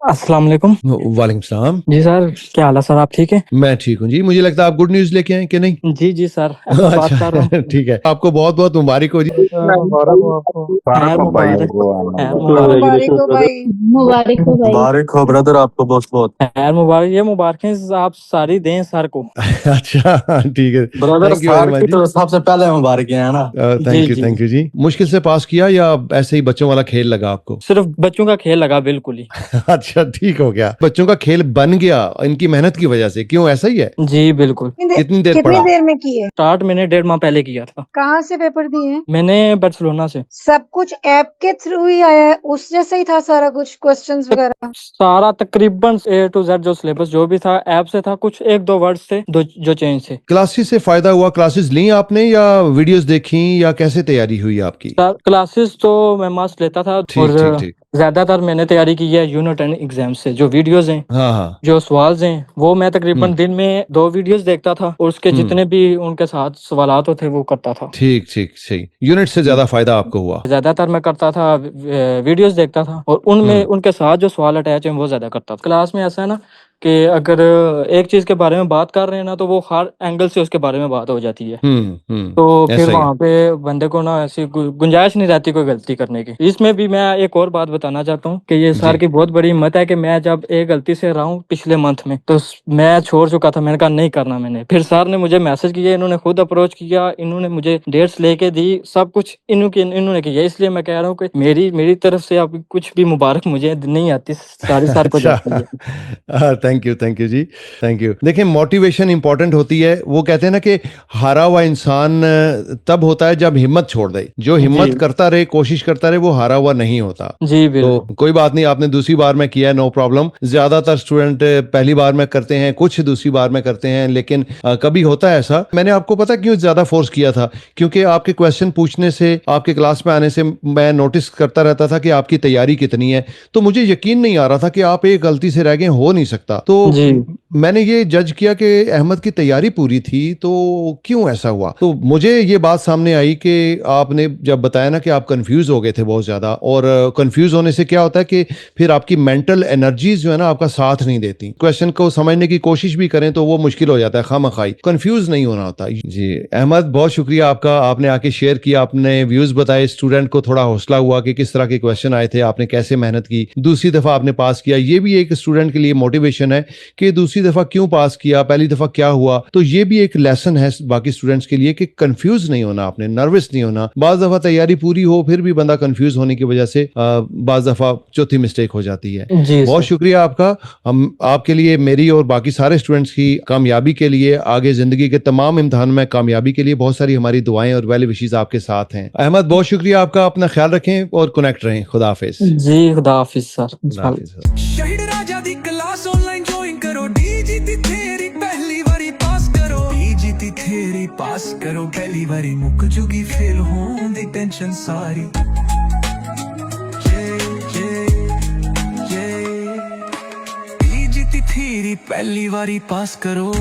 अस्सलाम वालेकुम। वालेकुम सलाम। जी सर, क्या हाल है सर, आप ठीक है? मैं ठीक हूँ जी। मुझे लगता है आप गुड न्यूज़ लेके आए कि नहीं? जी जी सर, मैं बात कर रहा अच्छा हूँ। ठीक है, आपको बहुत बहुत मुबारक हो जी। मुबारक हो आपको। खैर मुबारक हो भाई, मुबारक, खैर मुबारक, मुबारक हो भाई। मुबारक हो भाई। मुबारक हो ब्रदर, आपको बहुत बहुत। खैर मुबारक। ये मुबारकें आप सारी दें सर को। अच्छा ठीक है, ब्रदर थैंक यू वेरी सार मच की जी। तो सबसे पहले मुबारक है ना। जी जी, थैंक यू जी। मुश्किल से पास किया या ऐसे ही बच्चों वाला खेल लगा आपको? सिर्फ बच्चों का खेल लगा बिल्कुल ही। अच्छा ठीक हो गया, बच्चों का खेल बन गया इनकी मेहनत की वजह से। क्यों, ऐसा ही है? जी बिल्कुल। कितनी देर कितनी पढ़ा? देर में किए? स्टार्ट मैंने 1.5 माह पहले किया था। कहाँ से पेपर दिए हैं? मैंने बार्सिलोना से। सब कुछ ऐप के थ्रू ही आया है, उस जैसा ही था सारा कुछ, क्वेश्चंस वगैरह? सारा तकरीबन A to Z जो सिलेबस जो भी था ऐप से था, कुछ एक दो वर्ड्स थे जो चेंज थे। क्लासेस से फायदा हुआ? क्लासेस ली आपने या वीडियोस देखी या कैसे तैयारी हुई आपकी? सर क्लासेस तो मैं मस्त लेता था, ठीक ठीक और ठीक। ज्यादातर मैंने तैयारी की है यूनिट एंड एग्जाम से। जो वीडियोस हैं, हाँ हाँ। जो सवाल हैं, वो मैं तकरीबन दिन में 2 वीडियोस देखता था, और उसके जितने भी उनके साथ सवालात होते वो करता था। ठीक ठीक सही। यूनिट से ज्यादा फायदा आपको हुआ? ज्यादातर मैं करता था वीडियोस देखता था, और उनमें उनके साथ जो सवाल अटैच हैं वो ज्यादा करता था। क्लास में ऐसा है ना कि अगर एक चीज के बारे में बात कर रहे हैं ना, तो वो हर एंगल से उसके बारे में बात हो जाती है। तो फिर ऐसा ही है। वहाँ पे बंदे को ना ऐसी गुंजाइश नहीं रहती कोई गलती करने की। इसमें भी मैं एक और बात बताना चाहता हूँ कि ये सर जी। की बहुत बड़ी हिम्मत है कि मैं जब एक गलती से रहा हूँ पिछले मंथ में, तो मैं छोड़ चुका था। मैंने कहा नहीं करना मैंने। फिर सर ने मुझे मैसेज किया, इन्होंने खुद अप्रोच किया, इन्होंने मुझे डेट्स लेके दी, सब कुछ इन्होंने किया। इसलिए मैं कह रहा हूँ कि मेरी तरफ से अब कुछ भी मुबारक मुझे नहीं आती, सारी सर को जाती है। Thank you ji, thank you. देखिए, मोटिवेशन इंपॉर्टेंट होती है। वो कहते हैं ना कि हारा हुआ इंसान तब होता है जब हिम्मत छोड़ दे। जो हिम्मत करता रहे, कोशिश करता रहे, वो हारा हुआ नहीं होता। जी तो बिल्कुल। कोई बात नहीं, आपने दूसरी बार में किया, नो प्रॉब्लम। ज्यादातर स्टूडेंट पहली बार में करते हैं, कुछ दूसरी बार में करते हैं, लेकिन कभी होता है ऐसा। मैंने आपको पता क्यों ज्यादा फोर्स किया था? क्योंकि आपके क्वेश्चन पूछने से, आपके क्लास में आने से मैं नोटिस करता रहता था कि आपकी तैयारी कितनी है। तो मुझे यकीन नहीं आ रहा था कि आप एक गलती से रह गए, हो नहीं सकता। तो मैंने ये जज किया कि अहमद की तैयारी पूरी थी, तो क्यों ऐसा हुआ? तो मुझे ये बात सामने आई कि आपने जब बताया ना कि आप कंफ्यूज हो गए थे बहुत ज्यादा, और कंफ्यूज होने से क्या होता है कि फिर आपकी मेंटल एनर्जीज जो है ना आपका साथ नहीं देती। क्वेश्चन को समझने की कोशिश भी करें तो वो मुश्किल हो जाता है, खामखाई। कंफ्यूज नहीं होना होता जी। अहमद, बहुत शुक्रिया आपका, आपने आके शेयर किया, आपने व्यूज बताए। स्टूडेंट को थोड़ा हौसला हुआ कि किस तरह के क्वेश्चन आए थे, आपने कैसे मेहनत की, दूसरी दफा आपने पास किया। ये भी एक स्टूडेंट के लिए मोटिवेशन है कि दूसरी दफा क्यों पास किया, पहली दफा क्या हुआ। तो ये भी एक लेसन है बाकी स्टूडेंट्स के लिए कि कंफ्यूज नहीं होना, आपने नर्वस नहीं होना। बाज दफा तैयारी पूरी हो फिर भी बंदा कंफ्यूज होने की वजह से बाज दफा चौथी मिस्टेक हो जाती है। बहुत शुक्रिया आपका। हम आपके लिए, मेरी और बाकी सारे स्टूडेंट्स की कामयाबी के लिए, आगे जिंदगी के तमाम इम्तिहान में कामयाबी के लिए बहुत सारी हमारी दुआएं और वेल विशेस आपके साथ हैं। अहमद, बहुत शुक्रिया आपका। अपना ख्याल रखें और कनेक्ट रहें। खुदा हाफिज जी, खुदा हाफिज सर। खुदा हाफिज सर। शहीद राजा दी क्लास ऑनलाइन ज्वाइन करो, डीजीती थेरी पहली बारी पास करो, डीजीती थेरी पास करो पहली बारी, मुक जुगी फेल होने दी टेंशन सारी। डीजीती थेरी पहली बारी पास करो।